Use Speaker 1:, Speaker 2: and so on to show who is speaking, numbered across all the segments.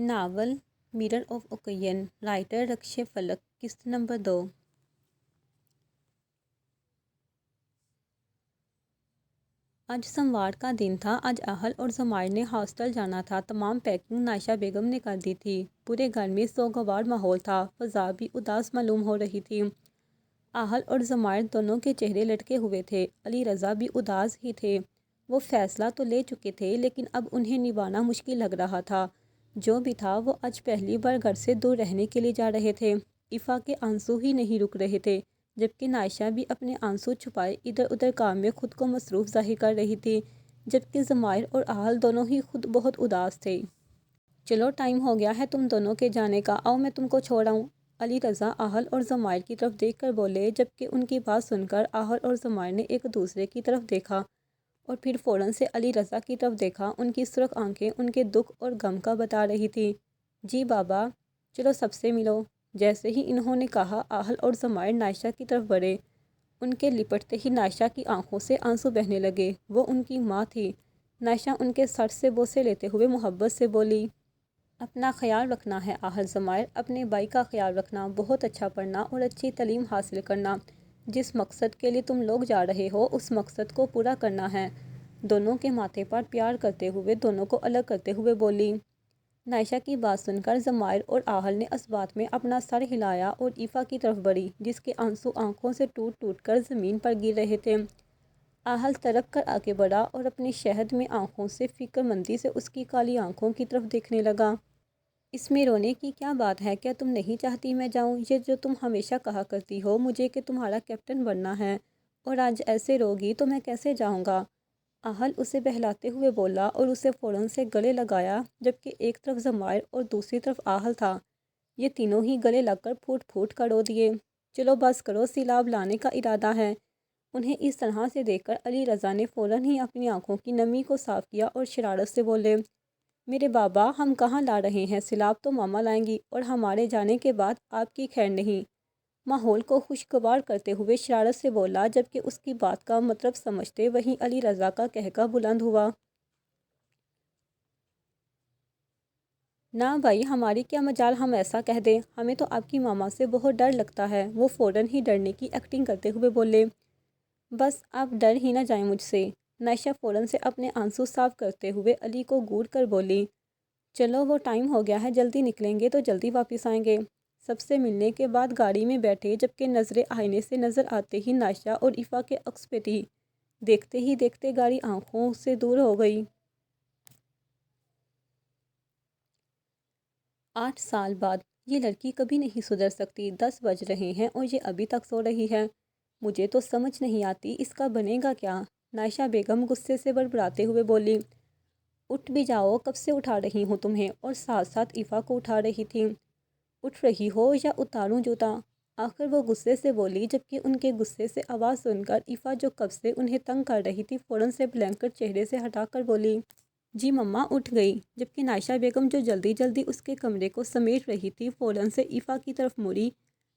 Speaker 1: Novel mirror of اوکین، writer رکشے فلک، قسط number 2۔ آج سوموار کا دن تھا۔ آج اہل اور زمائر نے ہاسٹل جانا تھا۔ تمام پیکنگ نائشہ بیگم نے کر دی تھی۔ پورے گھر میں سوگوار ماحول تھا۔ فضا بھی اداس معلوم ہو رہی تھی۔ اہل اور زمائر دونوں کے چہرے لٹکے ہوئے تھے۔ علی رضا بھی اداس ہی تھے۔ وہ فیصلہ تو لے چکے تھے لیکن اب انہیں نبھانا مشکل لگ رہا تھا۔ جو بھی تھا وہ آج پہلی بار گھر سے دور رہنے کے لیے جا رہے تھے۔ ایفا کے آنسو ہی نہیں رک رہے تھے، جبکہ نائشہ بھی اپنے آنسو چھپائے ادھر ادھر کام میں خود کو مصروف ظاہر کر رہی تھی، جبکہ زمائر اور اہل دونوں ہی خود بہت اداس تھے۔ چلو ٹائم ہو گیا ہے تم دونوں کے جانے کا، آؤ میں تم کو چھوڑاؤں۔ علی رضا اہل اور زمائر کی طرف دیکھ کر بولے، جبکہ ان کی بات سن کر اہل اور زمائر نے ایک دوسرے کی طرف دیکھا اور پھر فوراً سے علی رضا کی طرف دیکھا۔ ان کی سرخ آنکھیں ان کے دکھ اور غم کا بتا رہی تھی۔ جی بابا، چلو سب سے ملو۔ جیسے ہی انہوں نے کہا، اہل اور زمائر نائشہ کی طرف بڑھے۔ ان کے لپٹتے ہی نائشہ کی آنکھوں سے آنسو بہنے لگے۔ وہ ان کی ماں تھی۔ نائشہ ان کے سر سے بوسے لیتے ہوئے محبت سے بولی، اپنا خیال رکھنا ہے اہل زمائر، اپنے بھائی کا خیال رکھنا، بہت اچھا پڑھنا اور اچھی تعلیم حاصل کرنا۔ جس مقصد کے لیے تم لوگ جا رہے ہو اس مقصد کو پورا کرنا ہے۔ دونوں کے ماتھے پر پیار کرتے ہوئے دونوں کو الگ کرتے ہوئے بولی۔ نائشہ کی بات سن کر زمائر اور اہل نے اس بات میں اپنا سر ہلایا اور ایفا کی طرف بڑھی، جس کے آنسو آنکھوں سے ٹوٹ ٹوٹ کر زمین پر گر رہے تھے۔ اہل تڑپ کر آگے بڑھا اور اپنی شہد میں آنکھوں سے فکر مندی سے اس کی کالی آنکھوں کی طرف دیکھنے لگا۔ اس میں رونے کی کیا بات ہے؟ کیا تم نہیں چاہتی میں جاؤں؟ یہ جو تم ہمیشہ کہا کرتی ہو مجھے کہ تمہارا کیپٹن بننا ہے، اور آج ایسے روگی تو میں کیسے جاؤں گا؟ اہل اسے بہلاتے ہوئے بولا اور اسے فوراً سے گلے لگایا، جبکہ ایک طرف زمائر اور دوسری طرف اہل تھا۔ یہ تینوں ہی گلے لگ کر پھوٹ پھوٹ کر رو دیے۔ چلو بس کرو، سیلاب لانے کا ارادہ ہے۔ انہیں اس طرح سے دیکھ کر علی رضا نے فوراً ہی اپنی آنکھوں کی نمی کو صاف کیا اور شرارت سے بولے، میرے بابا، ہم کہاں لا رہے ہیں؟ سیلاب تو ماما لائیں گی، اور ہمارے جانے کے بعد آپ کی خیر نہیں۔ ماحول کو خوشگوار کرتے ہوئے شرارت سے بولا، جبکہ اس کی بات کا مطلب سمجھتے وہیں علی رضا کا قہقہ بلند ہوا، نہ بھائی، ہماری کیا مجال ہم ایسا کہہ دیں، ہمیں تو آپ کی ماما سے بہت ڈر لگتا ہے۔ وہ فوراً ہی ڈرنے کی ایکٹنگ کرتے ہوئے بولے، بس آپ ڈر ہی نہ جائیں مجھ سے۔ نائشہ فوراً سے اپنے آنسو صاف کرتے ہوئے علی کو گھور کر بولی، چلو وہ ٹائم ہو گیا ہے، جلدی نکلیں گے تو جلدی واپس آئیں گے۔ سب سے ملنے کے بعد گاڑی میں بیٹھے، جبکہ نظریں آئینے سے نظر آتے ہی نائشہ اور ایفا کے عکس پہ تھی۔ دیکھتے ہی دیکھتے گاڑی آنکھوں سے دور ہو گئی۔ 8 سال بعد یہ لڑکی کبھی نہیں سدھر سکتی۔ 10 بج رہے ہیں اور یہ ابھی تک سو رہی ہے۔ مجھے تو سمجھ نہیں آتی اس کا بنے گا کیا؟ نائشہ بیگم غصے سے بڑبڑاتے ہوئے بولی، اٹھ بھی جاؤ، کب سے اٹھا رہی ہوں تمہیں؟ اور ساتھ ساتھ ایفا کو اٹھا رہی تھی۔ اٹھ رہی ہو یا اتاروں جوتا؟ آخر وہ غصے سے بولی، جبکہ ان کے غصے سے آواز سن کر ایفا جو کب سے انہیں تنگ کر رہی تھی فوراً سے بلینکٹ چہرے سے ہٹا کر بولی، جی مما اٹھ گئی۔ جبکہ نائشہ بیگم جو جلدی جلدی اس کے کمرے کو سمیٹ رہی تھی فوراً سے ایفا کی طرف مڑی۔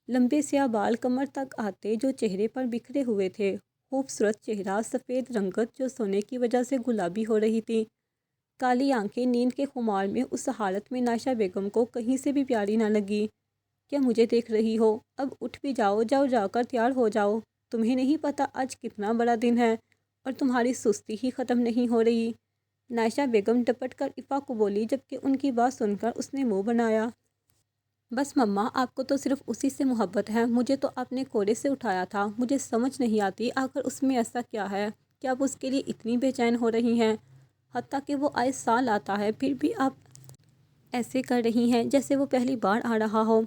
Speaker 1: لمبے سیاہ بال کمر تک آتے جو چہرے پر بکھرے ہوئے تھے، خوبصورت چہرہ، سفید رنگت جو سونے کی وجہ سے گلابی ہو رہی تھی، کالی آنکھیں نیند کے خمار میں، اس حالت میں نائشہ بیگم کو کہیں سے بھی پیاری نہ لگی۔ کیا مجھے دیکھ رہی ہو؟ اب اٹھ بھی جاؤ، جاؤ جا کر تیار ہو جاؤ۔ تمہیں نہیں پتہ آج کتنا بڑا دن ہے اور تمہاری سستی ہی ختم نہیں ہو رہی۔ نائشہ بیگم ڈپٹ کر ایفا کو بولی، جبکہ ان کی بات سن کر اس نے منہ بنایا، بس مما، آپ کو تو صرف اسی سے محبت ہے۔ مجھے تو آپ نے کوڑے سے اٹھایا تھا۔ مجھے سمجھ نہیں آتی آخر اس میں ایسا کیا ہے کہ آپ اس کے لیے اتنی بے چین ہو رہی ہیں، حتیٰ کہ وہ آئے سال آتا ہے پھر بھی آپ ایسے کر رہی ہیں جیسے وہ پہلی بار آ رہا ہو۔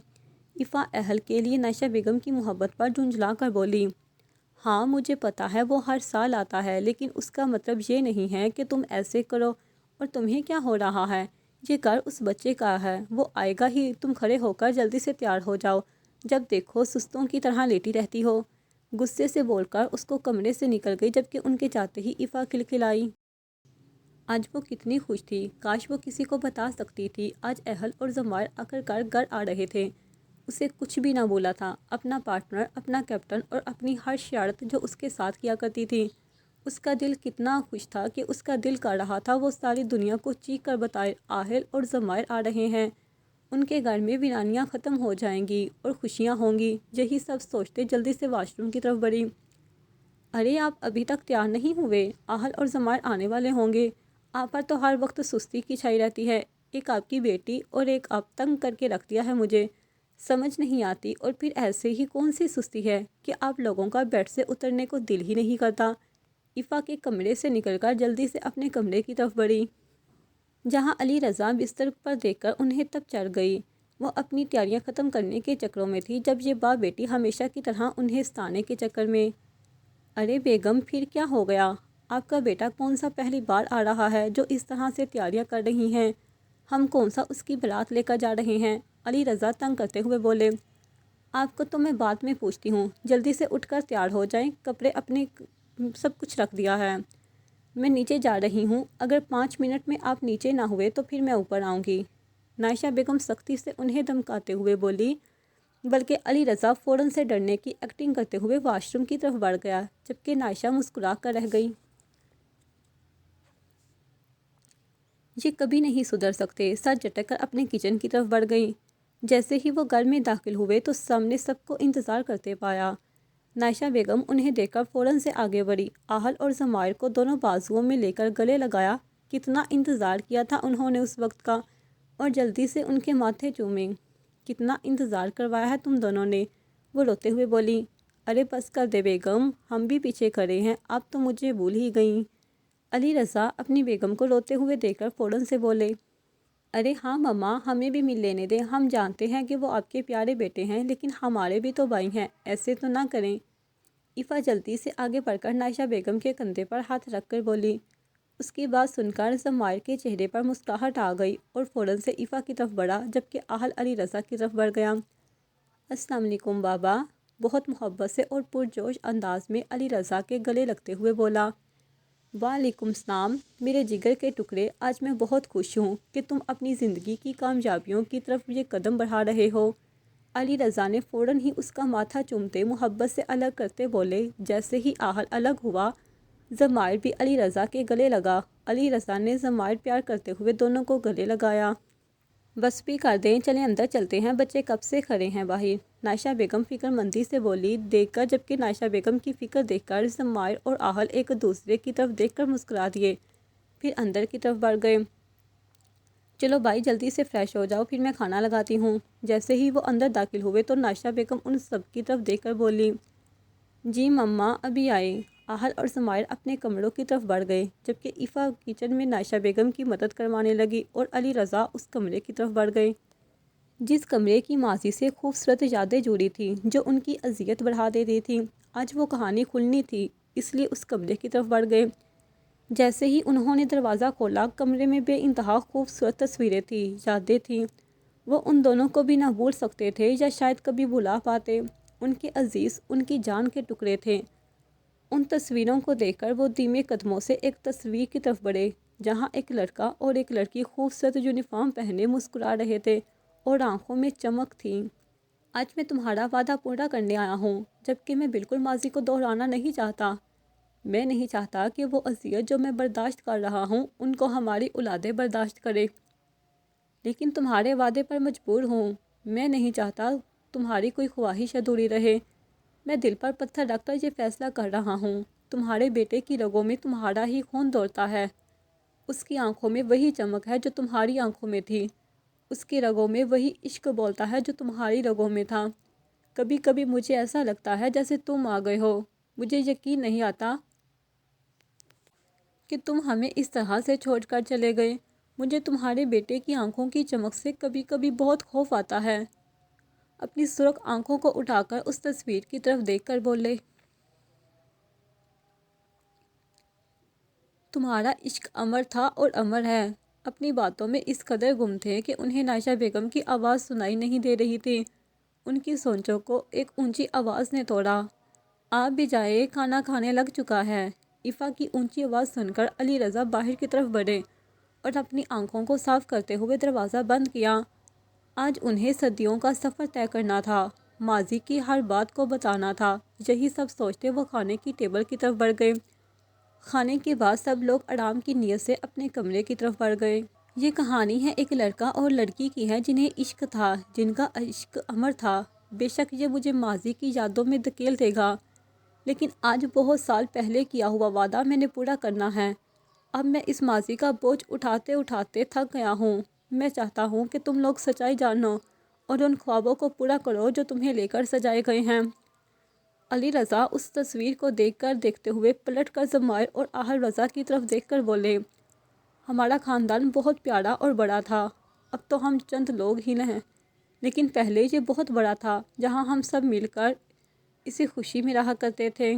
Speaker 1: ایفا اہل کے لیے نائشہ بیگم کی محبت پر جھنجھلا کر بولی، ہاں مجھے پتہ ہے وہ ہر سال آتا ہے، لیکن اس کا مطلب یہ نہیں ہے کہ تم ایسے کرو۔ اور تمہیں کیا ہو رہا ہے؟ یہ گھر اس بچے کا ہے، وہ آئے گا ہی، تم کھڑے ہو کر جلدی سے تیار ہو جاؤ، جب دیکھو سستوں کی طرح لیٹی رہتی ہو۔ غصے سے بول کر اس کو کمرے سے نکل گئی، جبکہ ان کے جاتے ہی ایفا کھلکھلائی۔ آج وہ کتنی خوش تھی، کاش وہ کسی کو بتا سکتی تھی۔ آج اہل اور زمائر آخرکار گھر آ رہے تھے۔ اسے کچھ بھی نہ بولا تھا، اپنا پارٹنر، اپنا کیپٹن اور اپنی ہر شرارت جو اس کے ساتھ کیا کرتی تھی، اس کا دل کتنا خوش تھا کہ اس کا دل کر رہا تھا وہ ساری دنیا کو چیخ کر بتائے آہل اور ضمائر آ رہے ہیں، ان کے گھر میں ویرانیاں ختم ہو جائیں گی اور خوشیاں ہوں گی۔ یہی سب سوچتے جلدی سے واش روم کی طرف بڑھی۔ ارے آپ ابھی تک تیار نہیں ہوئے، آہل اور ضمائر آنے والے ہوں گے، آپ پر تو ہر وقت سستی کی چھائی رہتی ہے، ایک آپ کی بیٹی اور ایک آپ تنگ کر کے رکھ دیا ہے مجھے، سمجھ نہیں آتی۔ اور پھر ایسے ہی کون سی سستی ہے کہ آپ لوگوں کا بیڈ سے اترنے کو دل ہی نہیں کرتا۔ ایفا کے کمرے سے نکل کر جلدی سے اپنے کمرے کی طرف بڑھی، جہاں علی رضا بستر پر دیکھ کر انہیں تب چڑھ گئی۔ وہ اپنی تیاریاں ختم کرنے کے چکروں میں تھی جب یہ باپ بیٹی ہمیشہ کی طرح انہیں ستانے کے چکر میں۔ ارے بیگم پھر کیا ہو گیا؟ آپ کا بیٹا کون سا پہلی بار آ رہا ہے جو اس طرح سے تیاریاں کر رہی ہیں؟ ہم کون سا اس کی بارات لے کر جا رہے ہیں؟ علی رضا تنگ کرتے ہوئے بولے۔ آپ کو تو میں بعد میں پوچھتی ہوں، جلدی سے اٹھ کر تیار ہو جائیں، کپڑے اپنے سب کچھ رکھ دیا ہے، میں نیچے جا رہی ہوں، اگر 5 منٹ میں آپ نیچے نہ ہوئے تو پھر میں اوپر آؤں گی، نائشہ بیگم سختی سے انہیں دھمکاتے ہوئے بولی۔ بلکہ علی رضا فوراً سے ڈرنے کی ایکٹنگ کرتے ہوئے واش روم کی طرف بڑھ گیا، جبکہ نائشہ مسکرا کر رہ گئی۔ یہ کبھی نہیں سدھر سکتے، سر جھٹک کر اپنے کچن کی طرف بڑھ گئی۔ جیسے ہی وہ گھر میں داخل ہوئے تو سامنے سب کو انتظار کرتے پایا۔ نائشہ بیگم انہیں دیکھ کر فوراً سے آگے بڑھی، آہل اور ضمائر کو دونوں بازوؤں میں لے کر گلے لگایا۔ کتنا انتظار کیا تھا انہوں نے اس وقت کا، اور جلدی سے ان کے ماتھے چومے۔ کتنا انتظار کروایا ہے تم دونوں نے، وہ روتے ہوئے بولی۔ ارے بس کر دے بیگم، ہم بھی پیچھے کھڑے ہیں، آپ تو مجھے بھول ہی گئیں۔ علی رضا اپنی بیگم کو روتے ہوئے دیکھ کر فوراً سے بولے۔ ارے ہاں مما، ہمیں بھی مل لینے دیں، ہم جانتے ہیں کہ وہ آپ کے پیارے بیٹے ہیں، لیکن ہمارے بھی تو بھائی ہیں، ایسے تو نہ کریں۔ ایفا جلدی سے آگے بڑھ کر نائشہ بیگم کے کندھے پر ہاتھ رکھ کر بولی۔ اس کی بات سن کر ضمائر کے چہرے پر مسکراہٹ آ گئی اور فوراً سے ایفا کی طرف بڑھا، جبکہ آہل علی رضا کی طرف بڑھ گیا۔ السلام علیکم بابا، بہت محبت سے اور پرجوش انداز میں علی رضا کے گلے لگتے ہوئے بولا۔ وعلیکم السلام میرے جگر کے ٹکڑے، آج میں بہت خوش ہوں کہ تم اپنی زندگی کی کامیابیوں کی طرف یہ قدم بڑھا رہے ہو۔ علی رضا نے فوراً ہی اس کا ماتھا چومتے محبت سے الگ کرتے بولے۔ جیسے ہی آہل الگ ہوا، ضمائر بھی علی رضا کے گلے لگا۔ علی رضا نے ضمائر پیار کرتے ہوئے دونوں کو گلے لگایا۔ بس بھی کر دیں، چلیں اندر چلتے ہیں، بچے کب سے کھڑے ہیں باہر، نائشہ بیگم فکر مندی سے بولی دیکھ کر، جبکہ نائشہ بیگم کی فکر دیکھ کر ضمائر اور آہل ایک دوسرے کی طرف دیکھ کر مسکرا دیے، پھر اندر کی طرف بڑھ گئے۔ چلو بھائی جلدی سے فریش ہو جاؤ، پھر میں کھانا لگاتی ہوں۔ جیسے ہی وہ اندر داخل ہوئے تو نائشہ بیگم ان سب کی طرف دیکھ کر بولی۔ جی مما ابھی آئے۔ آہل اور ضمائر اپنے کمروں کی طرف بڑھ گئے، جبکہ ایفا کچن میں نائشہ بیگم کی مدد کروانے لگی اور علی رضا اس کمرے کی طرف بڑھ گئے جس کمرے کی ماضی سے خوبصورت یادیں جڑی تھیں، جو ان کی اذیت بڑھا دیتی تھیں۔ آج وہ کہانی کھلنی تھی، اس لیے اس کمرے کی طرف بڑھ گئے۔ جیسے ہی انہوں نے دروازہ کھولا، کمرے میں بے انتہا خوبصورت تصویریں تھیں، یادیں تھیں۔ وہ ان دونوں کو بھی نہ بھول سکتے تھے یا شاید کبھی بھلا پاتے۔ ان کے عزیز، ان کی جان کے ٹکڑے تھے۔ ان تصویروں کو دیکھ کر وہ دھیمے قدموں سے ایک تصویر کی طرف بڑھے، جہاں ایک لڑکا اور ایک لڑکی خوبصورت یونیفارم پہنے مسکرا رہے تھے اور آنکھوں میں چمک تھی۔ آج میں تمہارا وعدہ پورا کرنے آیا ہوں، جبکہ میں بالکل ماضی کو دہرانا نہیں چاہتا۔ میں نہیں چاہتا کہ وہ اذیت جو میں برداشت کر رہا ہوں ان کو ہماری اولادیں برداشت کرے، لیکن تمہارے وعدے پر مجبور ہوں۔ میں نہیں چاہتا تمہاری کوئی خواہش ادھوری رہے۔ میں دل پر پتھر رکھ کر یہ فیصلہ کر رہا ہوں، تمہارے بیٹے کی رگوں میں تمہارا ہی خون دوڑتا ہے، اس کی آنکھوں میں وہی چمک ہے جو تمہاری آنکھوں میں تھی، اس کی رگوں میں وہی عشق بولتا ہے جو تمہاری رگوں میں تھا۔ کبھی کبھی مجھے ایسا لگتا ہے جیسے تم آ گئے ہو، مجھے یقین نہیں آتا کہ تم ہمیں اس طرح سے چھوڑ کر چلے گئے۔ مجھے تمہارے بیٹے کی آنکھوں کی چمک سے کبھی کبھی بہت خوف آتا ہے۔ اپنی سرخ آنکھوں کو اٹھا کر اس تصویر کی طرف دیکھ کر بولے۔ تمہارا عشق امر تھا اور امر ہے۔ اپنی باتوں میں اس قدر گم تھے کہ انہیں نائشہ بیگم کی آواز سنائی نہیں دے رہی تھی۔ ان کی سوچوں کو ایک اونچی آواز نے توڑا۔ آپ بھی جائے، کھانا کھانے لگ چکا ہے۔ ایفا کی اونچی آواز سن کر علی رضا باہر کی طرف بڑھے اور اپنی آنکھوں کو صاف کرتے ہوئے دروازہ بند کیا۔ آج انہیں صدیوں کا سفر طے کرنا تھا، ماضی کی ہر بات کو بتانا تھا۔ یہی سب سوچتے وہ کھانے کی ٹیبل کی طرف بڑھ گئے۔ کھانے کے بعد سب لوگ آرام کی نیت سے اپنے کمرے کی طرف بڑھ گئے۔ یہ کہانی ہے ایک لڑکا اور لڑکی کی ہے جنہیں عشق تھا، جن کا عشق امر تھا۔ بے شک یہ مجھے ماضی کی یادوں میں دھکیل دے گا، لیکن آج بہت سال پہلے کیا ہوا وعدہ میں نے پورا کرنا ہے۔ اب میں اس ماضی کا بوجھ اٹھاتے اٹھاتے تھک گیا ہوں۔ میں چاہتا ہوں کہ تم لوگ سچائی جانو اور ان خوابوں کو پورا کرو جو تمہیں لے کر سجائے گئے ہیں۔ علی رضا اس تصویر کو دیکھتے ہوئے پلٹ کر ضمائر اور آہل رضا کی طرف دیکھ کر بولے، ہمارا خاندان بہت پیارا اور بڑا تھا، اب تو ہم چند لوگ ہی ہیں، لیکن پہلے یہ بہت بڑا تھا جہاں ہم سب مل کر اسی خوشی میں رہا کرتے تھے۔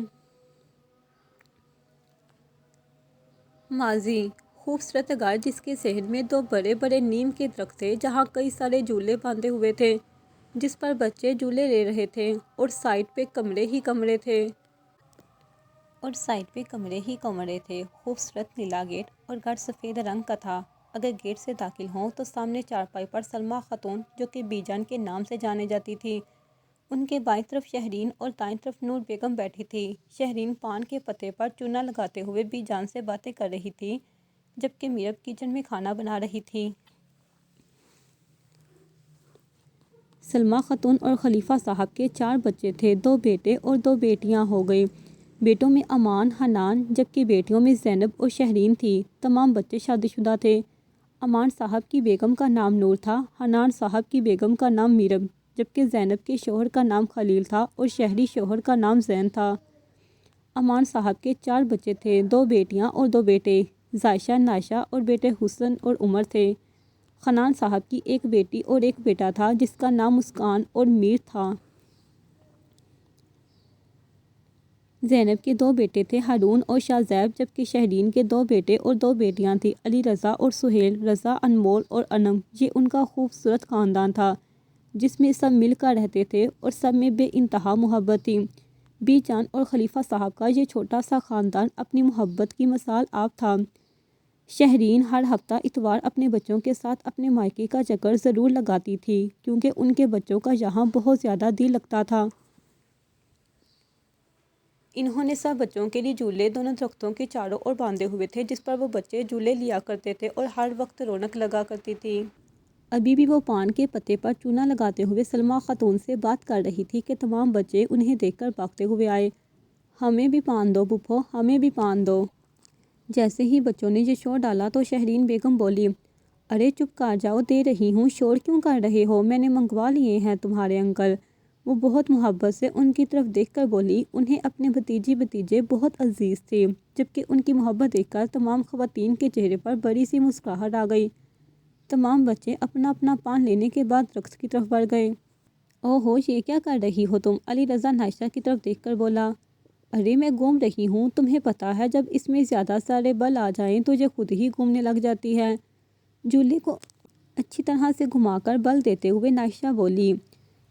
Speaker 1: ماضی خوبصورت گھر جس کے صحن میں 2 بڑے بڑے نیم کے درخت تھے، جہاں کئی سارے جھولے باندھے ہوئے تھے جس پر بچے جھولے لے رہے تھے، اور سائڈ پہ کمرے ہی کمرے تھے۔ خوبصورت نیلا گیٹ اور گھر سفید رنگ کا تھا۔ اگر گیٹ سے داخل ہوں تو سامنے چارپائی پر سلمیٰ خاتون جو کہ بی جان کے نام سے جانے جاتی تھی، ان کے بائیں طرف شہرین اور دائیں طرف نور بیگم بیٹھی تھی۔ شہرین پان کے پتے پر چونا لگاتے ہوئے بی جان سے باتیں کر رہی تھی، جبکہ میرب کچن میں کھانا بنا رہی تھی۔ سلمیٰ خاتون اور خلیفہ صاحب کے 4 بچے تھے، 2 بیٹے اور 2 بیٹیاں ہو گئی۔ بیٹوں میں امان، حنان، جبکہ بیٹیوں میں زینب اور شہرین تھی۔ تمام بچے شادی شدہ تھے۔ امان صاحب کی بیگم کا نام نور تھا، حنان صاحب کی بیگم کا نام میرب، جبکہ زینب کے شوہر کا نام خلیل تھا اور شہری شوہر کا نام زین تھا۔ امان صاحب کے 4 بچے تھے، 2 بیٹیاں اور 2 بیٹے، ظائشہ، نائشہ اور بیٹے حسن اور عمر تھے۔ حنان صاحب کی 1 بیٹی اور 1 بیٹا تھا جس کا نام مسکان اور میر تھا۔ زینب کے 2 بیٹے تھے، ہارون اور شاہ زیب، جبکہ شہرین کے 2 بیٹے اور 2 بیٹیاں تھیں، علی رضا اور سہیل، رضا، انمول اور انم۔ یہ ان کا خوبصورت خاندان تھا جس میں سب مل کر رہتے تھے اور سب میں بے انتہا محبت تھی۔ بی جان اور خلیفہ صاحب کا یہ چھوٹا سا خاندان اپنی محبت کی مثال آپ تھا۔ شہرین ہر ہفتہ اتوار اپنے بچوں کے ساتھ اپنے مائکے کا چکر ضرور لگاتی تھی، کیونکہ ان کے بچوں کا یہاں بہت زیادہ دل لگتا تھا۔ انہوں نے سب بچوں کے لیے جھولے دونوں درختوں کے چاروں اور باندھے ہوئے تھے جس پر وہ بچے جھولے لیا کرتے تھے اور ہر وقت رونق لگا کرتی تھی۔ ابھی بھی وہ پان کے پتے پر چونا لگاتے ہوئے سلمیٰ خاتون سے بات کر رہی تھی کہ تمام بچے انہیں دیکھ کر بھاگتے ہوئے آئے، ہمیں بھی پان دو پھپھو، ہمیں بھی پان دو۔ جیسے ہی بچوں نے یہ شور ڈالا تو شہرین بیگم بولی، ارے چپ کر جاؤ، دے رہی ہوں، شور کیوں کر رہے ہو، میں نے منگوا لیے ہیں تمہارے انکل۔ وہ بہت محبت سے ان کی طرف دیکھ کر بولی، انہیں اپنے بھتیجی بھتیجے بہت عزیز تھے، جبکہ ان کی محبت دیکھ کر تمام خواتین کے چہرے پر بڑی سی مسکراہٹ آ گئی۔ تمام بچے اپنا اپنا پان لینے کے بعد درخت کی طرف بڑھ گئے۔ اوہو، یہ کیا کر رہی ہو تم؟ علی رضا نائشہ کی طرف دیکھ کر بولا، ارے میں گھوم رہی ہوں، تمہیں پتہ ہے جب اس میں زیادہ سارے بل آ جائیں تو یہ خود ہی گھومنے لگ جاتی ہے۔ جھولے کو اچھی طرح سے گھما کر بل دیتے ہوئے نائشہ بولی،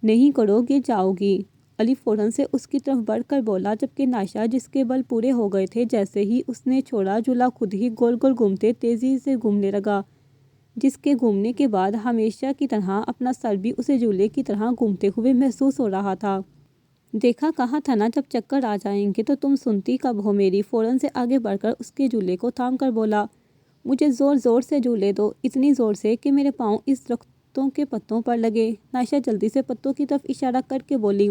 Speaker 1: نہیں کرو گر جاؤ گی۔ علی فوراً سے اس کی طرف بڑھ کر بولا، جبکہ نائشہ جس کے بل پورے ہو گئے تھے جیسے ہی اس نے چھوڑا جھولا خود ہی گول گول گھومتے تیزی سے گھومنے لگا، جس کے گھومنے کے بعد ہمیشہ کی طرح اپنا سر بھی اسے جھولے کی طرح گھومتے ہوئے محسوس ہو رہا تھا۔ دیکھا کہا تھا نا جب چکر آ جائیں گے تو تم سنتی کب ہو میری؟ فوراً سے آگے بڑھ کر اس کے جھولے کو تھام کر بولا، مجھے زور زور سے جھولے دو، اتنی زور سے کہ میرے پاؤں اس درختوں کے پتوں پر لگے۔ نائشہ جلدی سے پتوں کی طرف اشارہ کر کے بولی،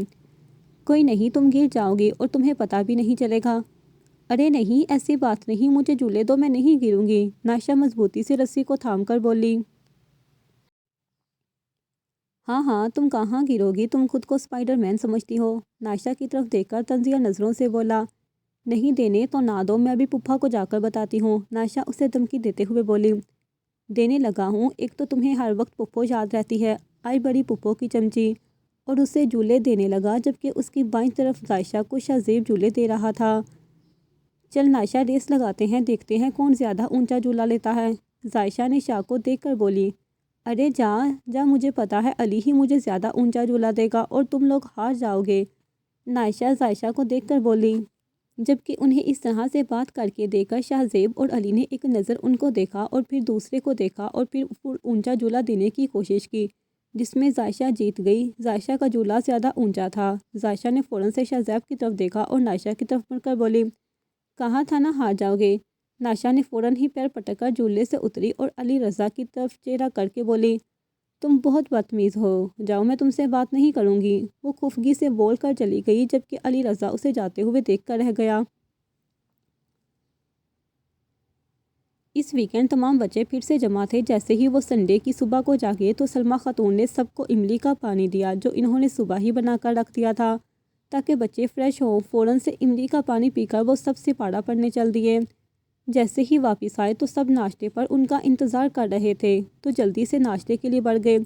Speaker 1: کوئی نہیں، تم گر جاؤ گی اور تمہیں پتہ بھی نہیں چلے گا۔ ارے نہیں، ایسی بات نہیں، مجھے جھولے دو، میں نہیں گروں گی۔ نائشہ مضبوطی سے رسی کو تھام کر بولی، ہاں ہاں، تم کہاں گرو گی، تم خود کو اسپائڈر مین سمجھتی ہو۔ نائشہ کی طرف دیکھ کر طنزیہ نظروں سے بولا، نہیں دینے تو نہ دو، میں ابھی پھپھا کو جا کر بتاتی ہوں۔ نائشہ اسے دھمکی دیتے ہوئے بولی، دینے لگا ہوں، ایک تو تمہیں ہر وقت پھپھو یاد رہتی ہے، آئی بڑی پھپھو کی چمچی۔ اور اسے جھولے دینے لگا، جبکہ اس کی بائیں طرف ظائشہ کو شاہ زیب جھولے دے رہا تھا۔ چل نائشہ، ریس لگاتے ہیں، دیکھتے ہیں کون زیادہ اونچا جھولا لیتا ہے۔ ظائشہ نے شاہ کو دیکھ کر بولی، ارے جا جا، مجھے پتا ہے علی ہی مجھے زیادہ اونچا جھولا دے گا اور تم لوگ ہار جاؤ گے۔ نائشہ ظائشہ کو دیکھ کر بولی، جبکہ انہیں اس طرح سے بات کر کے دیکھ کر شاہ زیب اور علی نے ایک نظر ان کو دیکھا اور پھر دوسرے کو دیکھا اور پھر اونچا جھولا دینے کی کوشش کی، جس میں ظائشہ جیت گئی۔ ظائشہ کا جھولا زیادہ اونچا تھا۔ ظائشہ نے فوراً سے شاہ زیب کی طرف دیکھا اور نائشہ کی طرف مڑ کر بولی، کہا تھا نا ہار جاؤ گے۔ ناشا نے فوراً ہی پیر پٹک کر جھولے سے اتری اور علی رضا کی طرف چہرہ کر کے بولی، تم بہت بدتمیز ہو، جاؤ میں تم سے بات نہیں کروں گی۔ وہ خفگی سے بول کر چلی گئی جبکہ علی رضا اسے جاتے ہوئے دیکھ کر رہ گیا۔ اس ویکینڈ تمام بچے پھر سے جمع تھے۔ جیسے ہی وہ سنڈے کی صبح کو جاگے تو سلمیٰ خاتون نے سب کو املی کا پانی دیا جو انہوں نے صبح ہی بنا کر رکھ دیا تھا تاکہ بچے فریش ہوں۔ فوراً سے املی کا پانی پی کر وہ سب سپاڑہ پڑھنے چل دیے۔ جیسے ہی واپس آئے تو سب ناشتے پر ان کا انتظار کر رہے تھے تو جلدی سے ناشتے کے لیے بڑھ گئے،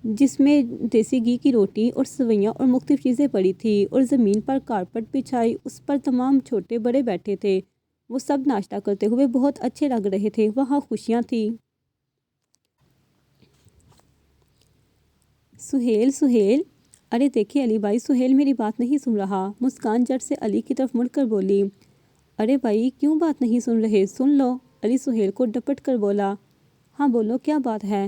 Speaker 1: جس میں دیسی گھی کی روٹی اور سویاں اور مختلف چیزیں پڑی تھی اور زمین پر کارپٹ بچھائی اس پر تمام چھوٹے بڑے بیٹھے تھے۔ وہ سب ناشتہ کرتے ہوئے بہت اچھے لگ رہے تھے، وہاں خوشیاں تھیں۔ سہیل سہیل، ارے دیکھیں علی بھائی، سہیل میری بات نہیں سن رہا۔ مسکان جٹ سے علی کی طرف مڑ کر بولی، ارے بھائی کیوں بات نہیں سن رہے، سن لو۔ علی سہیل کو ڈپٹ کر بولا، ہاں بولو کیا بات ہے۔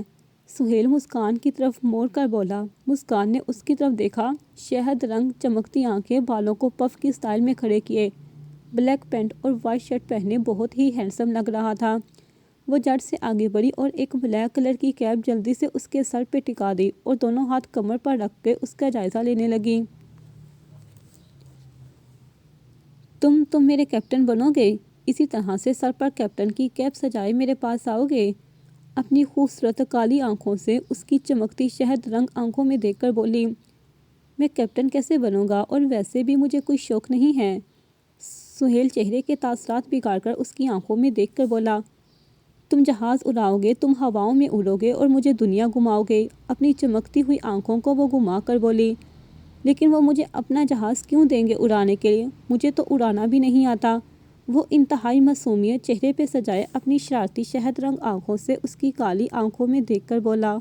Speaker 1: سہیل مسکان کی طرف موڑ کر بولا۔ مسکان نے اس کی طرف دیکھا، شہد رنگ چمکتی آنکھیں، بالوں کو پف کی سٹائل میں کھڑے کیے، بلیک پینٹ اور وائٹ شرٹ پہنے بہت ہی ہینڈسم لگ رہا تھا۔ وہ جٹ سے آگے بڑھی اور ایک بلیک کلر کی کیپ جلدی سے اس کے سر پہ ٹکا دی اور دونوں ہاتھ کمر پر رکھ کے اس کا جائزہ لینے لگی۔ تم میرے کیپٹن بنو گے؟ اسی طرح سے سر پر کیپٹن کی کیپ سجائے میرے پاس آؤ گے؟ اپنی خوبصورت کالی آنکھوں سے اس کی چمکتی شہد رنگ آنکھوں میں دیکھ کر بولی، میں کیپٹن کیسے بنوں گا، اور ویسے بھی مجھے کوئی شوق نہیں ہے۔ سہیل چہرے کے تاثرات بگاڑ کر اس کی آنکھوں میں دیکھ کر بولا، تم جہاز اڑاؤ گے، تم ہواؤں میں اڑو گے اور مجھے دنیا گھماؤ گے۔ اپنی چمکتی ہوئی آنکھوں کو وہ گھما کر بولی، لیکن وہ مجھے اپنا جہاز کیوں دیں گے اڑانے کے لیے، مجھے تو اڑانا بھی نہیں آتا۔ وہ انتہائی معصومیت چہرے پہ سجائے اپنی شرارتی شہد رنگ آنکھوں سے اس کی کالی آنکھوں میں دیکھ کر بولا،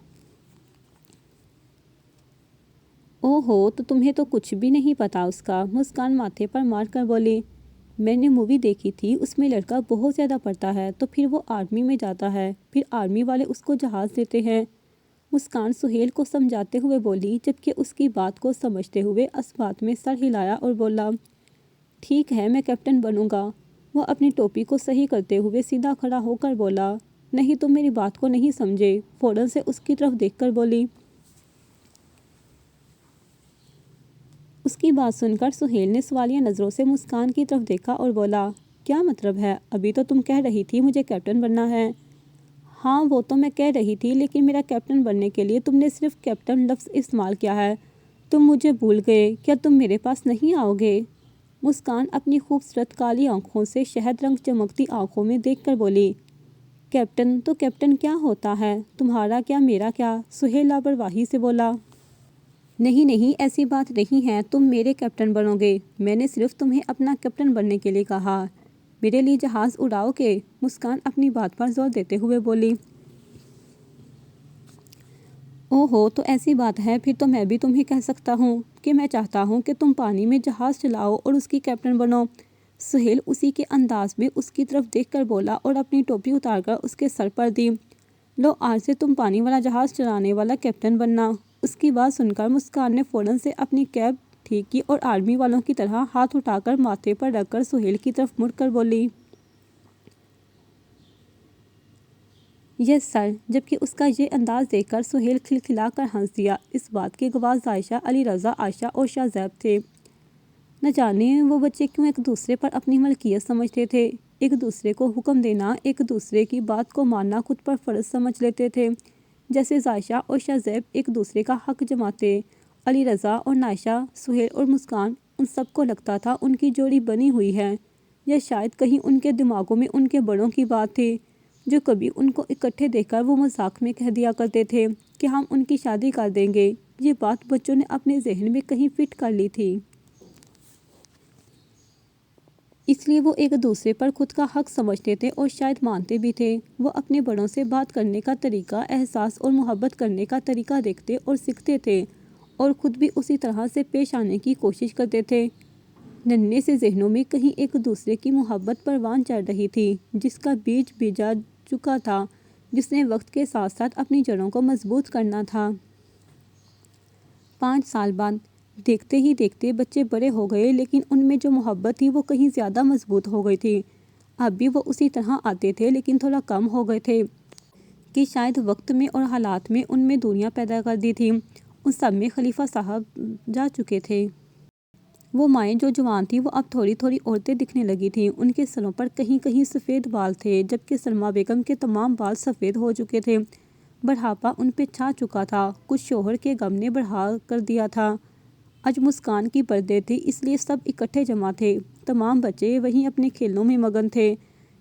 Speaker 1: او ہو، تو تمہیں تو کچھ بھی نہیں پتا اس کا۔ مسکان ماتھے پر مار کر بولی، میں نے مووی دیکھی تھی، اس میں لڑکا بہت زیادہ پڑھتا ہے تو پھر وہ آرمی میں جاتا ہے، پھر آرمی والے اس کو جہاز دیتے ہیں۔ مسکان سہیل کو سمجھاتے ہوئے بولی جبکہ اس کی بات کو سمجھتے ہوئے اس بات میں سر ہلایا اور بولا، ٹھیک ہے میں کیپٹن بنوں گا۔ وہ اپنی ٹوپی کو صحیح کرتے ہوئے سیدھا کھڑا ہو کر بولا، نہیں تم میری بات کو نہیں سمجھے۔ فوراً سے اس کی طرف دیکھ کر بولی۔ اس کی بات سن کر سہیل نے سوالیہ نظروں سے مسکان کی طرف دیکھا اور بولا، کیا مطلب ہے، ابھی تو تم کہہ رہی تھی مجھے کیپٹن بننا ہے۔ ہاں وہ تو میں کہہ رہی تھی، لیکن میرا کیپٹن بننے کے لیے تم نے صرف کیپٹن لفظ استعمال کیا ہے، تم مجھے بھول گئے، کیا تم میرے پاس نہیں آؤ گے؟ مسکان اپنی خوبصورت کالی آنکھوں سے شہد رنگ چمکتی آنکھوں میں دیکھ کر بولی، کیپٹن تو کیپٹن کیا ہوتا ہے، تمہارا کیا میرا کیا؟ سہیل لاپرواہی سے بولا، نہیں نہیں ایسی بات نہیں ہے، تم میرے کیپٹن بنو گے، میں نے صرف تمہیں اپنا کیپٹن بننے کے لیے کہا، میرے لیے جہاز اڑاؤ گے؟ مسکان اپنی بات پر زور دیتے ہوئے بولی، او ہو تو ایسی بات ہے، پھر تو میں بھی تمہیں کہہ سکتا ہوں کہ میں چاہتا ہوں کہ تم پانی میں جہاز چلاؤ اور اس کی کیپٹن بنو۔ سہیل اسی کے انداز میں اس کی طرف دیکھ کر بولا اور اپنی ٹوپی اتار کر اس کے سر پر دی، لو آج سے تم پانی والا جہاز چلانے والا کیپٹن بننا۔ اس کی بات سن کر مسکان نے فوراً سے اپنی کیپ ٹھیک کی اور آرمی والوں کی طرح ہاتھ اٹھا کر ماتھے پر رکھ کر سہیل کی طرف مڑ کر بولی، یس سر، جبکہ اس کا یہ انداز دیکھ کر سہیل کھلکھلا کر ہنس دیا۔ اس بات کے گواہ عائشہ، علی رضا، عائشہ اور شاہ زیب تھے۔ نہ جانے وہ بچے کیوں ایک دوسرے پر اپنی ملکیت سمجھتے تھے، ایک دوسرے کو حکم دینا، ایک دوسرے کی بات کو ماننا خود پر فرض سمجھ لیتے تھے، جیسے عائشہ اور شاہ زیب ایک دوسرے کا حق جماتے۔ علی رضا اور نائشہ، سہیل اور مسکان، ان سب کو لگتا تھا ان کی جوڑی بنی ہوئی ہے، یا شاید کہیں ان کے دماغوں میں ان کے بڑوں کی بات تھی جو کبھی ان کو اکٹھے دیکھ کر وہ مذاق میں کہہ دیا کرتے تھے کہ ہم ان کی شادی کر دیں گے۔ یہ بات بچوں نے اپنے ذہن میں کہیں فٹ کر لی تھی، اس لیے وہ ایک دوسرے پر خود کا حق سمجھتے تھے اور شاید مانتے بھی تھے۔ وہ اپنے بڑوں سے بات کرنے کا طریقہ، احساس اور محبت کرنے کا طریقہ دیکھتے اور سیکھتے تھے اور خود بھی اسی طرح سے پیش آنے کی کوشش کرتے تھے۔ ننھے سے ذہنوں میں کہیں ایک دوسرے کی محبت پروان چڑھ رہی تھی، جس کا بیج بیجا چکا تھا، جس نے وقت کے ساتھ ساتھ اپنی جڑوں کو مضبوط کرنا تھا۔ 5 سال بعد دیکھتے ہی دیکھتے بچے بڑے ہو گئے، لیکن ان میں جو محبت تھی وہ کہیں زیادہ مضبوط ہو گئی تھی۔ اب بھی وہ اسی طرح آتے تھے، لیکن تھوڑا کم ہو گئے تھے کہ شاید وقت میں اور حالات میں ان میں دوریاں پیدا کر دی تھی۔ ان سب میں خلیفہ صاحب جا چکے تھے۔ وہ مائیں جو جوان تھی وہ اب تھوڑی تھوڑی عورتیں دکھنے لگی تھیں۔ ان کے سروں پر کہیں کہیں سفید بال تھے، جبکہ سلمیٰ بیگم کے تمام بال سفید ہو چکے تھے۔ بڑھاپا ان پہ چھا چکا تھا، کچھ شوہر کے غم نے بڑھا کر دیا تھا۔ آج مسکان کی برتھ ڈے تھی، اس لیے سب اکٹھے جمع تھے۔ تمام بچے وہیں اپنے کھیلوں میں مگن تھے،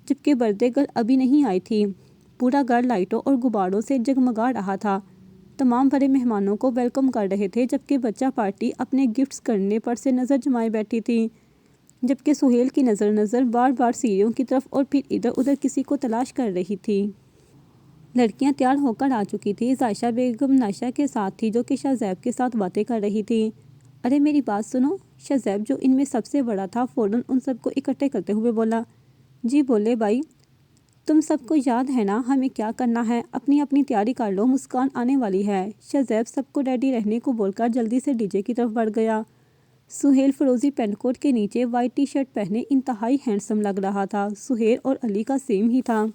Speaker 1: جبکہ برتھ ڈے گرل ابھی نہیں آئی تھی۔ پورا گھر لائٹوں اور غباروں سے جگمگا رہا تھا۔ تمام بڑے مہمانوں کو ویلکم کر رہے تھے، جبکہ بچہ پارٹی اپنے گفٹس کرنے پر سے نظر جمائے بیٹھی تھی، جبکہ سہیل کی نظر بار بار سیڑھیوں کی طرف اور پھر ادھر ادھر کسی کو تلاش کر رہی تھی۔ لڑکیاں تیار ہو کر آ چکی تھی۔ عائشہ بیگم نائشہ کے ساتھ تھی، جو کہ شاہ زیب کے ساتھ باتیں کر رہی تھی۔ ارے میری بات سنو، شاہ زیب جو ان میں سب سے بڑا تھا فوراً ان سب کو اکٹھے کرتے ہوئے بولا۔ جی بولے بھائی، تم سب کو یاد ہے نا ہمیں کیا کرنا ہے؟ اپنی اپنی تیاری کر لو، مسکان آنے والی ہے۔ شاہ زیب سب کو ریڈی رہنے کو بول کر جلدی سے ڈی جے کی طرف بڑھ گیا۔ سہیل فروزی پینٹ کوٹ کے نیچے وائٹ ٹی شرٹ پہنے انتہائی ہینڈسم لگ رہا تھا۔ سہیل اور علی کا سیم ہی تھا۔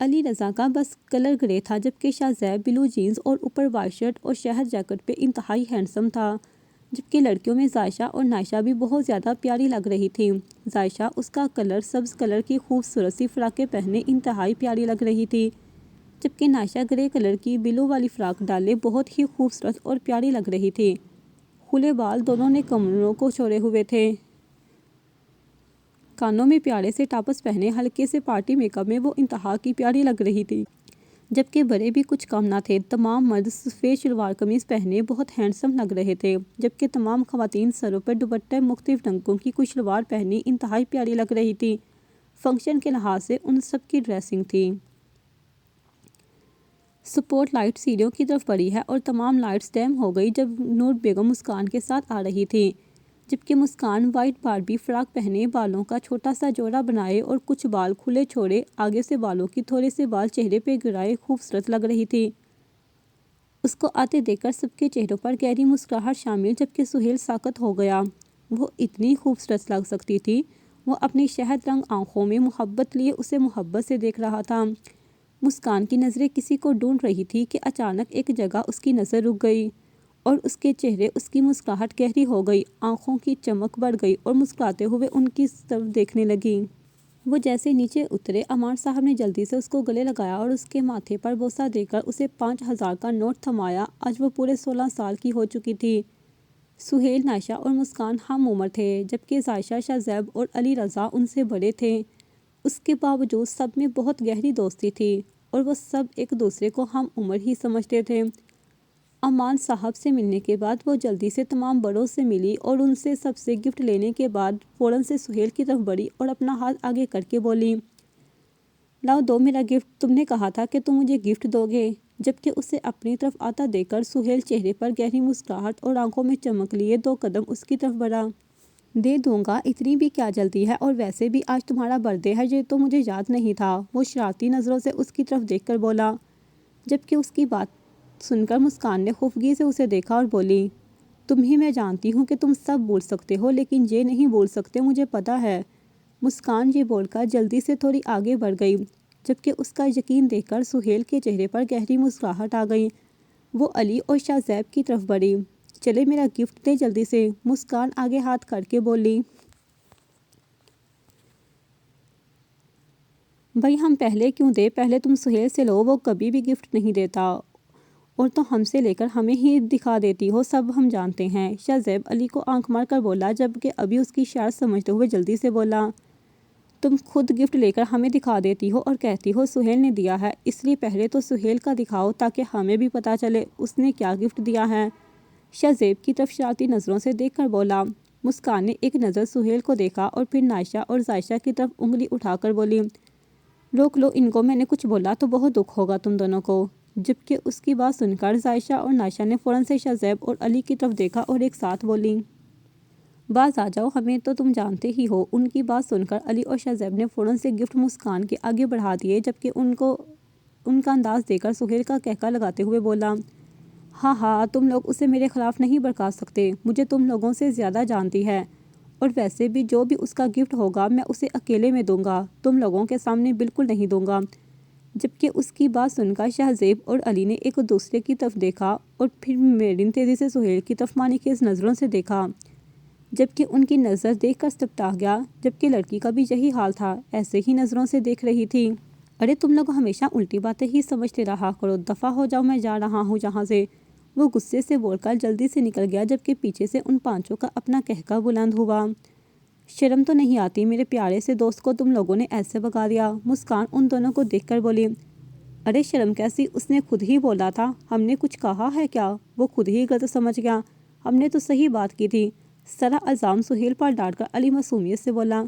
Speaker 1: علی رضا کا بس کلر گرے تھا، جبکہ شاہ زیب بلو جینز اور اوپر وائٹ شرٹ اور شہد جیکٹ پہ انتہائی ہینڈسم تھا۔ جبکہ لڑکیوں میں عائشہ اور نائشہ بھی بہت زیادہ پیاری لگ رہی تھی۔ عائشہ اس کا کلر سبز کلر کی خوبصورت سی فراقیں پہنے انتہائی پیاری لگ رہی تھی، جبکہ نائشہ گرے کلر کی بلو والی فراق ڈالے بہت ہی خوبصورت اور پیاری لگ رہی تھی۔ کھلے بال دونوں نے کمروں کو چھوڑے ہوئے تھے۔ کانوں میں پیارے سے ٹاپس پہنے ہلکے سے پارٹی میک اپ میں وہ انتہا کی پیاری لگ رہی تھی، جبکہ بڑے بھی کچھ کم نہ تھے۔ تمام مرد سفید شلوار قمیض پہنے بہت ہینڈسم لگ رہے تھے، جبکہ تمام خواتین سروں پر دوپٹے مختلف رنگوں کی کوئی شلوار پہنی انتہائی پیاری لگ رہی تھی۔ فنکشن کے لحاظ سے ان سب کی ڈریسنگ تھی۔ سپوٹ لائٹ سیڑھیوں کی طرف بڑھی ہے اور تمام لائٹس ڈیم ہو گئی جب نور بیگم مسکان کے ساتھ آ رہی تھی، جبکہ مسکان وائٹ باربی فراق پہنے بالوں کا چھوٹا سا جوڑا بنائے اور کچھ بال کھلے چھوڑے آگے سے بالوں کی تھوڑے سے بال چہرے پہ گرائے خوبصورت لگ رہی تھی۔ اس کو آتے دیکھ کر سب کے چہروں پر گہری مسکراہٹ شامل، جبکہ سہیل ساکت ہو گیا۔ وہ اتنی خوبصورت لگ سکتی تھی۔ وہ اپنی شہد رنگ آنکھوں میں محبت لیے اسے محبت سے دیکھ رہا تھا۔ مسکان کی نظریں کسی کو ڈھونڈ رہی تھی کہ اچانک ایک جگہ اس کی نظر رک گئی اور اس کے چہرے اس کی مسکراہٹ گہری ہو گئی، آنکھوں کی چمک بڑھ گئی اور مسکراتے ہوئے ان کی طرف دیکھنے لگی۔ وہ جیسے نیچے اترے، امان صاحب نے جلدی سے اس کو گلے لگایا اور اس کے ماتھے پر بوسہ دے کر اسے 5,000 کا نوٹ تھمایا۔ آج وہ پورے 16 سال کی ہو چکی تھی۔ سہیل، نائشہ اور مسکان ہم عمر تھے، جبکہ عائشہ، شاہ زیب اور علی رضا ان سے بڑے تھے۔ اس کے باوجود سب میں بہت گہری دوستی تھی اور وہ سب ایک دوسرے کو ہم عمر ہی سمجھتے تھے۔ امان صاحب سے ملنے کے بعد وہ جلدی سے تمام بڑوں سے ملی اور ان سے سب سے گفٹ لینے کے بعد فوراً سے سہیل کی طرف بڑھی اور اپنا ہاتھ آگے کر کے بولی، لاؤ دو میرا گفٹ، تم نے کہا تھا کہ تم مجھے گفٹ دو گے۔ جبکہ اسے اپنی طرف آتا دیکھ کر سہیل چہرے پر گہری مسکراہٹ اور آنکھوں میں چمک لیے 2 قدم اس کی طرف بڑھا۔ دے دوں گا، اتنی بھی کیا جلدی ہے، اور ویسے بھی آج تمہارا برتھ ڈے ہے، یہ تو مجھے یاد نہیں تھا۔ وہ شرارتی نظروں سے اس کی طرف دیکھ کر بولا، جبکہ اس کی بات سن کر مسکان نے خفگی سے اسے دیکھا اور بولی، تمہیں میں جانتی ہوں کہ تم سب بھول سکتے ہو، لیکن یہ نہیں بھول سکتے، مجھے پتہ ہے۔ مسکان یہ بول کر جلدی سے تھوڑی آگے بڑھ گئی، جبکہ اس کا یقین دیکھ کر سہیل کے چہرے پر گہری مسکراہٹ آ گئی۔ وہ علی اور شاہ زیب کی طرف بڑھی، چلے میرا گفٹ دے جلدی سے۔ مسکان آگے ہاتھ کر کے بولی، بھائی ہم پہلے کیوں دیں، پہلے تم سہیل سے لو، وہ کبھی بھی گفٹ نہیں دیتا، اور تو ہم سے لے کر ہمیں ہی دکھا دیتی ہو، سب ہم جانتے ہیں۔ شاہ زیب علی کو آنکھ مار کر بولا، جبکہ ابھی اس کی شرط سمجھتے ہوئے جلدی سے بولا، تم خود گفٹ لے کر ہمیں دکھا دیتی ہو اور کہتی ہو سہیل نے دیا ہے، اس لیے پہلے تو سہیل کا دکھاؤ تاکہ ہمیں بھی پتہ چلے اس نے کیا گفٹ دیا ہے۔ شاہ زیب کی طرف شرارتی نظروں سے دیکھ کر بولا۔ مسکان نے ایک نظر سہیل کو دیکھا اور پھر نائشہ اور عائشہ کی طرف انگلی اٹھا کر بولی، روک لو ان کو، میں نے کچھ بولا تو بہت دکھ ہوگا تم دونوں کو۔ جبکہ اس کی بات سن کر عائشہ اور نائشہ نے فوراً سے شاہ زیب اور علی کی طرف دیکھا اور ایک ساتھ بولی، باز آ جاؤ، ہمیں تو تم جانتے ہی ہو۔ ان کی بات سن کر علی اور شاہ زیب نے فوراً سے گفٹ مسکان کے آگے بڑھا دیے، جبکہ ان کا انداز دیکھ کر سہیل کا کہکا لگاتے ہوئے بولا، ہاں ہاں، تم لوگ اسے میرے خلاف نہیں بھڑکا سکتے، مجھے تم لوگوں سے زیادہ جانتی ہے، اور ویسے بھی جو بھی اس کا گفٹ ہوگا میں اسے اکیلے میں دوں گا، تم لوگوں کے سامنے بالکل نہیں دوں گا۔ جبکہ اس کی بات سن کر شہزیب اور علی نے ایک دوسرے کی طرف دیکھا اور پھر میرین تیزی سے سہیل کی طرف مانی خیز نظروں سے دیکھا، جبکہ ان کی نظر دیکھ کر سبٹا گیا، جبکہ لڑکی کا بھی یہی حال تھا، ایسے ہی نظروں سے دیکھ رہی تھی۔ ارے تم لوگ ہمیشہ الٹی باتیں ہی سمجھتے رہا کرو، دفعہ ہو جاؤ، میں جا رہا ہوں یہاں سے۔ وہ غصے سے بول کر جلدی سے نکل گیا، جبکہ پیچھے سے ان پانچوں کا اپنا کہکا بلند ہوا۔ شرم تو نہیں آتی میرے پیارے سے دوست کو تم لوگوں نے ایسے بگا دیا؟ مسکان ان دونوں کو دیکھ کر بولی۔ ارے شرم کیسی، اس نے خود ہی بولا تھا، ہم نے کچھ کہا ہے کیا؟ وہ خود ہی غلط سمجھ گیا، ہم نے تو صحیح بات کی تھی۔ سارا الزام سہیل پر ڈال کر علی معصومیت سے بولا۔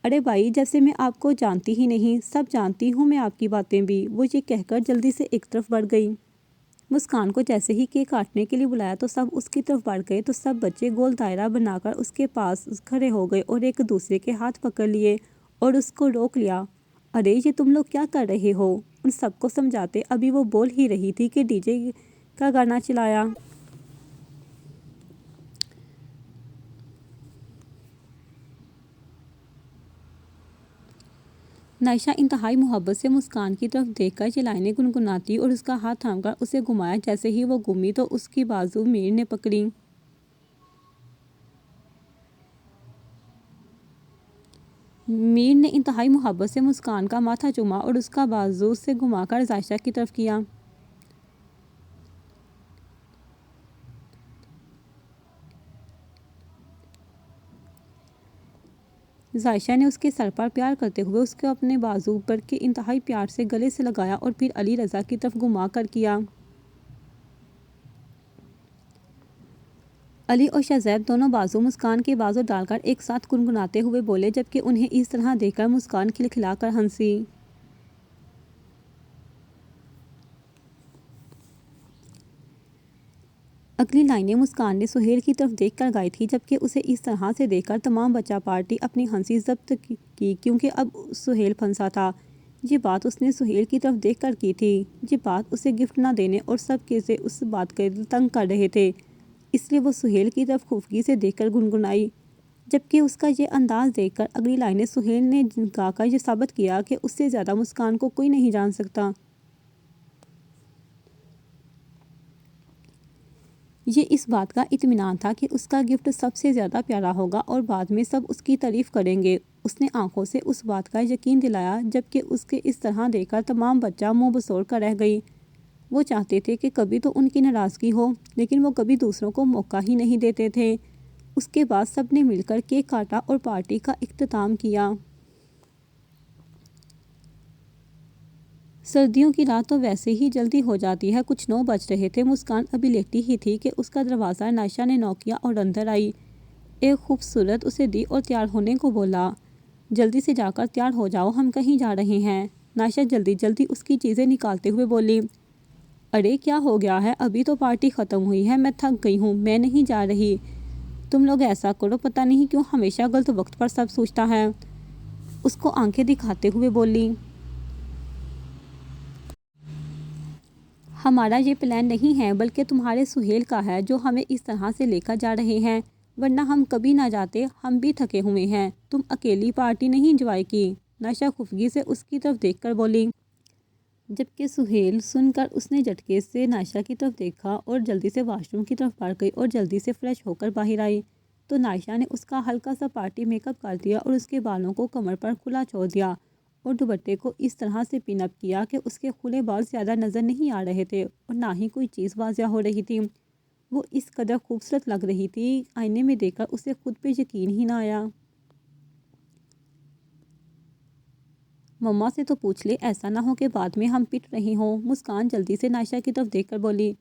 Speaker 1: ارے بھائی، جیسے میں آپ کو جانتی ہی نہیں، سب جانتی ہوں میں آپ کی باتیں بھی، وہ یہ کہہ کر جلدی سے ایک طرف بڑھ گئی۔ مسکان کو جیسے ہی کیک کاٹنے کے لیے بلایا تو سب اس کی طرف بڑھ گئے، تو سب بچے گول دائرہ بنا کر اس کے پاس کھڑے ہو گئے اور ایک دوسرے کے ہاتھ پکڑ لیے اور اس کو روک لیا۔ ارے یہ تم لوگ کیا کر رہے ہو؟ ان سب کو سمجھاتے ابھی وہ بول ہی رہی تھی کہ ڈی جے کا گانا چلایا۔ نائشہ انتہائی محبت سے مسکان کی طرف دیکھ کر یہ لائنیں گنگناتی اور اس کا ہاتھ تھام کر اسے گھمایا، جیسے ہی وہ گھومی تو اس کی بازو میر نے پکڑی۔ میر نے انتہائی محبت سے مسکان کا ماتھا چوما اور اس کا بازو سے گھما کر زائشہ کی طرف کیا۔ زائشہ نے اس کے سر پر پیار کرتے ہوئے اس کو اپنے بازو پر کے انتہائی پیار سے گلے سے لگایا اور پھر علی رضا کی طرف گھما کر کیا۔ علی اور شہزیب دونوں بازو مسکان کے بازو ڈال کر ایک ساتھ گنگناتے ہوئے بولے، جبکہ انہیں اس طرح دیکھ کر مسکان کھلکھلا کر ہنسی۔ اگلی لائنیں مسکان نے سہیل کی طرف دیکھ کر گائی تھی، جبکہ اسے اس طرح سے دیکھ کر تمام بچہ پارٹی اپنی ہنسی ضبط کی، کیونکہ اب سہیل پھنسا تھا۔ یہ بات اس نے سہیل کی طرف دیکھ کر کی تھی، یہ بات اسے گفٹ نہ دینے اور سب کے سے اس بات کے تنگ کر رہے تھے، اس لیے وہ سہیل کی طرف خفگی سے دیکھ کر گنگنائی، جبکہ اس کا یہ انداز دیکھ کر اگلی لائنیں سہیل نے گا کر یہ ثابت کیا کہ اس سے زیادہ مسکان کو کوئی نہیں جان سکتا۔ یہ اس بات کا اطمینان تھا کہ اس کا گفٹ سب سے زیادہ پیارا ہوگا اور بعد میں سب اس کی تعریف کریں گے۔ اس نے آنکھوں سے اس بات کا یقین دلایا، جبکہ اس کے اس طرح دیکھ کر تمام بچہ منہ بسوڑ کر رہ گئی۔ وہ چاہتے تھے کہ کبھی تو ان کی ناراضگی ہو، لیکن وہ کبھی دوسروں کو موقع ہی نہیں دیتے تھے۔ اس کے بعد سب نے مل کر کیک کاٹا اور پارٹی کا اختتام کیا۔ سردیوں کی رات تو ویسے ہی جلدی ہو جاتی ہے، کچھ 9 بج رہے تھے، مسکان ابھی لیٹی ہی تھی کہ اس کا دروازہ نائشہ نے نوک کیا اور اندر آئی، ایک خوبصورت اسے دی اور تیار ہونے کو بولا۔ جلدی سے جا کر تیار ہو جاؤ، ہم کہیں جا رہے ہیں۔ نائشہ جلدی جلدی اس کی چیزیں نکالتے ہوئے بولی۔ ارے کیا ہو گیا ہے، ابھی تو پارٹی ختم ہوئی ہے، میں تھک گئی ہوں، میں نہیں جا رہی۔ تم لوگ ایسا کرو، پتہ نہیں کیوں ہمیشہ غلط وقت پر سب سوچتا ہے، اس کو آنکھیں دکھاتے ہوئے بولی۔ ہمارا یہ پلان نہیں ہے، بلکہ تمہارے سہیل کا ہے جو ہمیں اس طرح سے لے کر جا رہے ہیں، ورنہ ہم کبھی نہ جاتے، ہم بھی تھکے ہوئے ہیں، تم اکیلی پارٹی نہیں انجوائے کی؟ نائشہ خفگی سے اس کی طرف دیکھ کر بولی۔ جبکہ سہیل سن کر اس نے جھٹکے سے نائشہ کی طرف دیکھا اور جلدی سے واش روم کی طرف بڑھ گئی اور جلدی سے فریش ہو کر باہر آئی، تو نائشہ نے اس کا ہلکا سا پارٹی میک اپ کر دیا اور اس کے بالوں کو کمر پر کھلا چھوڑ دیا اور دوپٹے کو اس طرح سے پن اپ کیا کہ اس کے کھلے بال زیادہ نظر نہیں آ رہے تھے اور نہ ہی کوئی چیز واضح ہو رہی تھی۔ وہ اس قدر خوبصورت لگ رہی تھی، آئینے میں دیکھ کر اسے خود پہ یقین ہی نہ آیا۔ مما سے تو پوچھ لے، ایسا نہ ہو کہ بعد میں ہم پٹ رہے ہوں۔ مسکان جلدی سے نائشہ کی طرف دیکھ کر بولی۔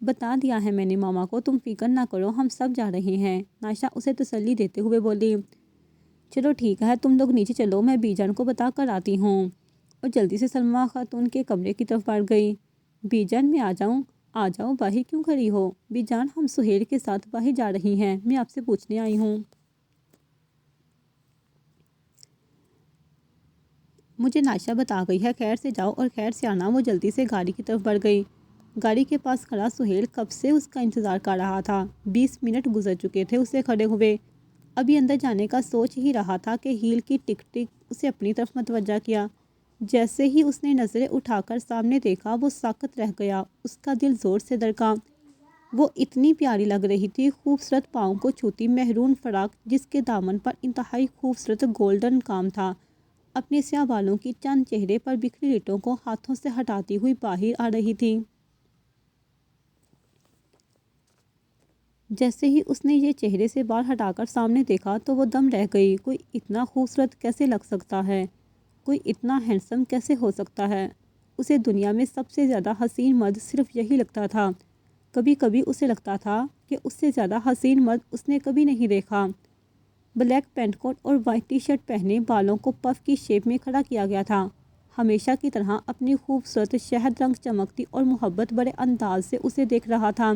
Speaker 1: بتا دیا ہے میں نے ماما کو، تم فکر نہ کرو، ہم سب جا رہے ہیں۔ نائشہ اسے تسلی دیتے ہوئے بولی۔ چلو ٹھیک ہے، تم لوگ نیچے چلو، میں بی جان کو بتا کر آتی ہوں، اور جلدی سے سلمیٰ خاتون کے کمرے کی طرف بڑھ گئی۔ بی جان میں آ جاؤں؟ آ جاؤ، باہر کیوں کھڑی ہو؟ بی جان ہم سہیل کے ساتھ باہر جا رہی ہیں، میں آپ سے پوچھنے آئی ہوں۔ مجھے نائشہ بتا گئی ہے، خیر سے جاؤ اور خیر سے آنا۔ وہ جلدی سے گاڑی کی طرف بڑھ گئی۔ گاڑی کے پاس کھڑا سہیل کب سے اس کا انتظار کر رہا تھا۔ 20 منٹ گزر چکے تھے اسے کھڑے ہوئے۔ ابھی اندر جانے کا سوچ ہی رہا تھا کہ ہیل کی ٹک ٹک اسے اپنی طرف متوجہ کیا۔ جیسے ہی اس نے نظریں اٹھا کر سامنے دیکھا وہ ساکت رہ گیا۔ اس کا دل زور سے دھڑکا۔ وہ اتنی پیاری لگ رہی تھی، خوبصورت پاؤں کو چھوتی مہرون فراق جس کے دامن پر انتہائی خوبصورت گولڈن کام تھا، اپنے سیاہ بالوں کی چند چہرے پر بکھری لٹوں کو ہاتھوں سے ہٹاتی ہوئی باہر آ رہی تھی۔ جیسے ہی اس نے یہ چہرے سے بال ہٹا کر سامنے دیکھا تو وہ دم رہ گئی۔ کوئی اتنا خوبصورت کیسے لگ سکتا ہے؟ کوئی اتنا ہینڈسم کیسے ہو سکتا ہے؟ اسے دنیا میں سب سے زیادہ حسین مرد صرف یہی لگتا تھا۔ کبھی کبھی اسے لگتا تھا کہ اس سے زیادہ حسین مرد اس نے کبھی نہیں دیکھا۔ بلیک پینٹ کوٹ اور وائٹ ٹی شرٹ پہنے، بالوں کو پف کی شیپ میں کھڑا کیا گیا تھا، ہمیشہ کی طرح اپنی خوبصورت شہد رنگ چمکتی اور محبت بڑے انداز سے اسے دیکھ رہا تھا۔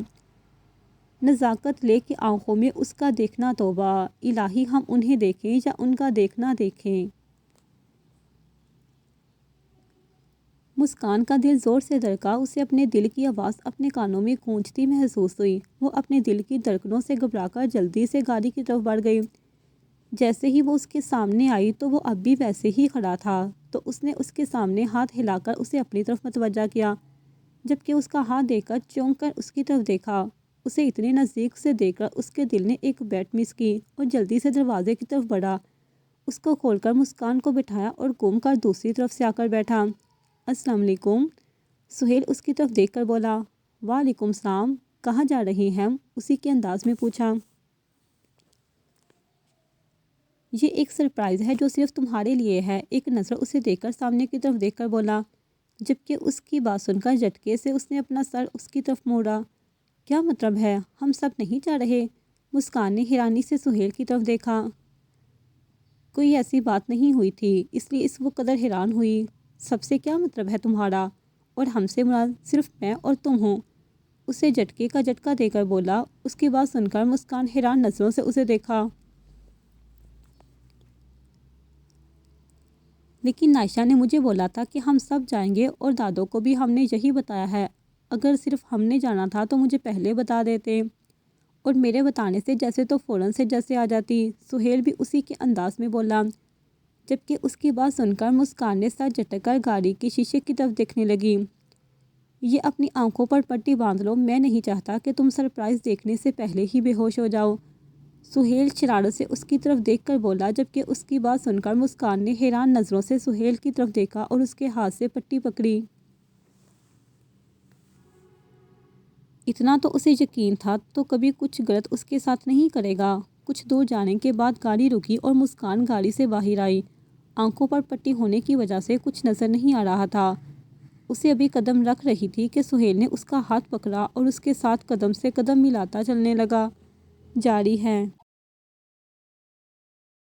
Speaker 1: نزاکت لے کے آنکھوں میں اس کا دیکھنا، توبہ الہی ہم انہیں دیکھیں یا ان کا دیکھنا دیکھیں۔ مسکان کا دل زور سے دھڑکا۔ اسے اپنے دل کی آواز اپنے کانوں میں گونجتی محسوس ہوئی۔ وہ اپنے دل کی دھڑکنوں سے گھبرا کر جلدی سے گاڑی کی طرف بڑھ گئی۔ جیسے ہی وہ اس کے سامنے آئی تو وہ اب بھی ویسے ہی کھڑا تھا، تو اس نے اس کے سامنے ہاتھ ہلا کر اسے اپنی طرف متوجہ کیا، جبکہ اس کا ہاتھ دیکھ کر چونک کر اس کی طرف دیکھا۔ اسے اتنے نزدیک سے دیکھ کر اس کے دل نے ایک بیٹ مس کی اور جلدی سے دروازے کی طرف بڑھا، اس کو کھول کر مسکان کو بٹھایا اور گھوم کر دوسری طرف سے آ کر بیٹھا۔ السلام علیکم، سہیل اس کی طرف دیکھ کر بولا۔ وعلیکم السلام، کہاں جا رہی ہیں؟ اسی کے انداز میں پوچھا۔ یہ ایک سرپرائز ہے جو صرف تمہارے لیے ہے، ایک نظر اسے دیکھ کر سامنے کی طرف دیکھ کر بولا، جبکہ اس کی بات سن کر جھٹکے سے اس نے اپنا سر اس کی طرف موڑا۔ کیا مطلب ہے؟ ہم سب نہیں جا رہے؟ مسکان نے حیرانی سے سہیل کی طرف دیکھا۔ کوئی ایسی بات نہیں ہوئی تھی، اس لیے اس وہ قدر حیران ہوئی۔ سب سے کیا مطلب ہے تمہارا؟ اور ہم سے مراد صرف میں اور تم ہوں، اسے جھٹکے کا جھٹکا دے کر بولا۔ اس کی بات سن کر مسکان حیران نظروں سے اسے دیکھا۔ لیکن نائشہ نے مجھے بولا تھا کہ ہم سب جائیں گے اور دادو کو بھی ہم نے یہی بتایا ہے۔ اگر صرف ہم نے جانا تھا تو مجھے پہلے بتا دیتے، اور میرے بتانے سے جیسے تو فوراً سے جیسے آ جاتی۔ سہیل بھی اسی کے انداز میں بولا، جبکہ اس کی بات سن کر مسکان نے سر جھٹک کر گاڑی کے شیشے کی طرف دیکھنے لگی۔ یہ اپنی آنکھوں پر پٹی باندھ لو، میں نہیں چاہتا کہ تم سرپرائز دیکھنے سے پہلے ہی بے ہوش ہو جاؤ، سہیل شرارت سے اس کی طرف دیکھ کر بولا، جبکہ اس کی بات سن کر مسکان نے حیران نظروں سے سہیل کی طرف دیکھا اور اس کے ہاتھ سے پٹی پکڑی۔ اتنا تو اسے یقین تھا تو کبھی کچھ غلط اس کے ساتھ نہیں کرے گا۔ کچھ دور جانے کے بعد گاڑی رکی اور مسکان گاڑی سے باہر آئی۔ آنکھوں پر پٹی ہونے کی وجہ سے کچھ نظر نہیں آ رہا تھا۔ اسے ابھی قدم رکھ رہی تھی کہ سہیل نے اس کا ہاتھ پکڑا اور اس کے ساتھ قدم سے قدم ملاتا چلنے لگا۔ جاری ہے۔